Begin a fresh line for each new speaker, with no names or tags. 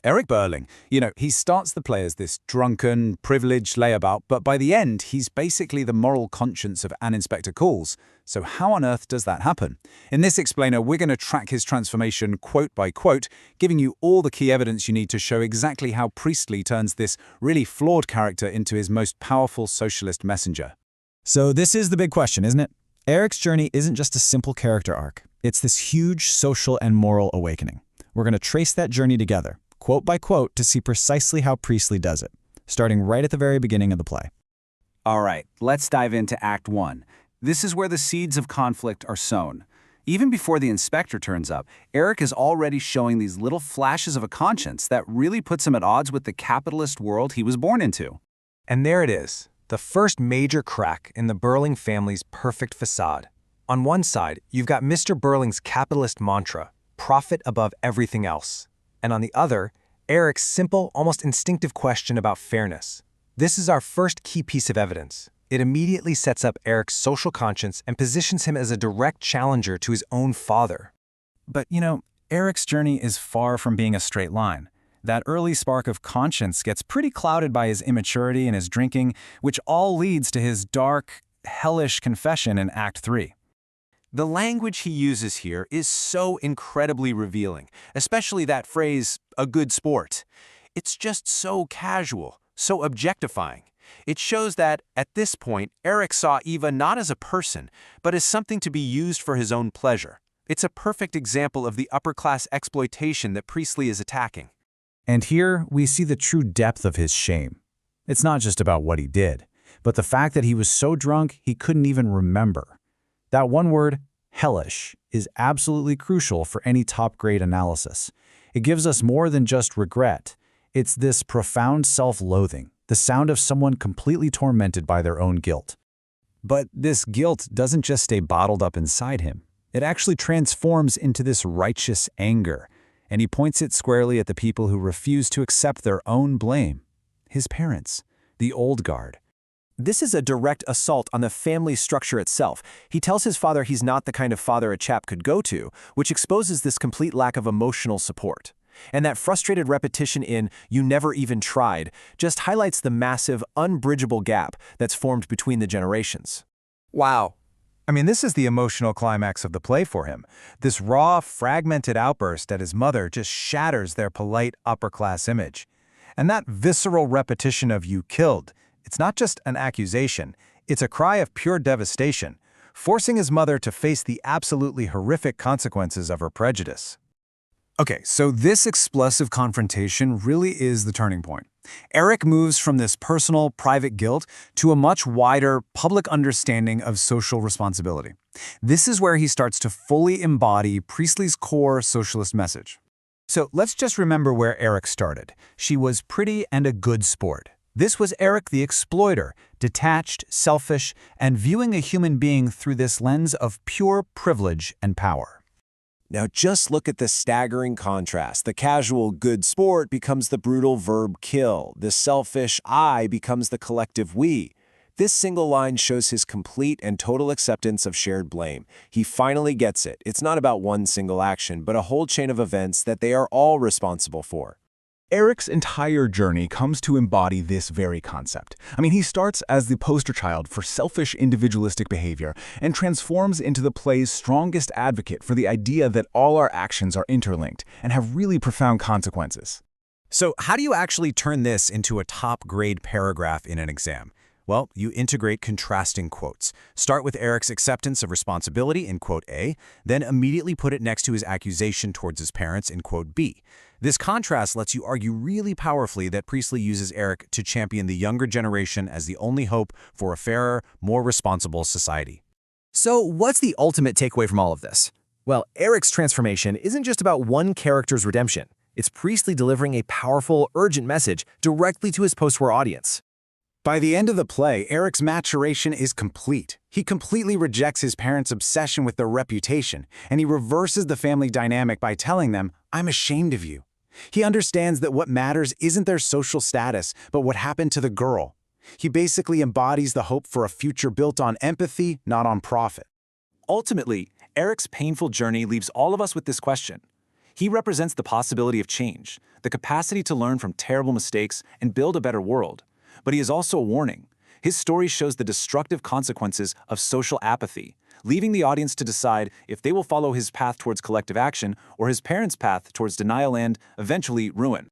Eric Birling. He starts the play as this drunken, privileged layabout, but by the end, he's basically the moral conscience of An Inspector Calls. So how on earth does that happen? In this explainer, we're going to track his transformation quote by quote, giving you all the key evidence you need to show exactly how Priestley turns this really flawed character into his most powerful socialist messenger.
So this is the big question, isn't it? Eric's journey isn't just a simple character arc. It's this huge social and moral awakening. We're going to trace that journey together, quote by quote, to see precisely how Priestley does it, starting right at the very beginning of the play.
All right, let's dive into Act 1. This is where the seeds of conflict are sown. Even before the inspector turns up, Eric is already showing these little flashes of a conscience that really puts him at odds with the capitalist world he was born into.
And there it is, the first major crack in the Birling family's perfect facade. On one side, you've got Mr. Birling's capitalist mantra, profit above everything else. And on the other, Eric's simple, almost instinctive question about fairness. This is our first key piece of evidence. It immediately sets up Eric's social conscience and positions him as a direct challenger to his own father.
But, Eric's journey is far from being a straight line. That early spark of conscience gets pretty clouded by his immaturity and his drinking, which all leads to his dark, hellish confession in Act 3.
The language he uses here is so incredibly revealing, especially that phrase, a good sport. It's just so casual, so objectifying. It shows that, at this point, Eric saw Eva not as a person, but as something to be used for his own pleasure. It's a perfect example of the upper-class exploitation that Priestley is attacking.
And here, we see the true depth of his shame. It's not just about what he did, but the fact that he was so drunk he couldn't even remember. That one word, hellish, is absolutely crucial for any top-grade analysis. It gives us more than just regret. It's this profound self-loathing, the sound of someone completely tormented by their own guilt.
But this guilt doesn't just stay bottled up inside him. It actually transforms into this righteous anger, and he points it squarely at the people who refuse to accept their own blame. His parents, the old guard.
This is a direct assault on the family structure itself. He tells his father he's not the kind of father a chap could go to, which exposes this complete lack of emotional support. And that frustrated repetition in, "you never even tried," just highlights the massive, unbridgeable gap that's formed between the generations.
Wow. This is the emotional climax of the play for him. This raw, fragmented outburst at his mother just shatters their polite, upper-class image. And that visceral repetition of "you killed," it's not just an accusation, it's a cry of pure devastation, forcing his mother to face the absolutely horrific consequences of her prejudice.
Okay, so this explosive confrontation really is the turning point. Eric moves from this personal, private guilt to a much wider, public understanding of social responsibility. This is where he starts to fully embody Priestley's core socialist message. So let's just remember where Eric started. She was pretty and a good sport. This was Eric the exploiter, detached, selfish, and viewing a human being through this lens of pure privilege and power.
Now just look at the staggering contrast. The casual good sport becomes the brutal verb kill. The selfish I becomes the collective we. This single line shows his complete and total acceptance of shared blame. He finally gets it. It's not about one single action, but a whole chain of events that they are all responsible for.
Eric's entire journey comes to embody this very concept. He starts as the poster child for selfish individualistic behavior and transforms into the play's strongest advocate for the idea that all our actions are interlinked and have really profound consequences.
So how do you actually turn this into a top-grade paragraph in an exam? Well, you integrate contrasting quotes. Start with Eric's acceptance of responsibility in quote A, then immediately put it next to his accusation towards his parents in quote B. This contrast lets you argue really powerfully that Priestley uses Eric to champion the younger generation as the only hope for a fairer, more responsible society.
So what's the ultimate takeaway from all of this? Well, Eric's transformation isn't just about one character's redemption. It's Priestley delivering a powerful, urgent message directly to his post-war audience.
By the end of the play, Eric's maturation is complete. He completely rejects his parents' obsession with their reputation, and he reverses the family dynamic by telling them, "I'm ashamed of you." He understands that what matters isn't their social status, but what happened to the girl. He basically embodies the hope for a future built on empathy, not on profit.
Ultimately, Eric's painful journey leaves all of us with this question.
He represents the possibility of change, the capacity to learn from terrible mistakes and build a better world. But he is also a warning. His story shows the destructive consequences of social apathy, leaving the audience to decide if they will follow his path towards collective action or his parents' path towards denial and, eventually, ruin.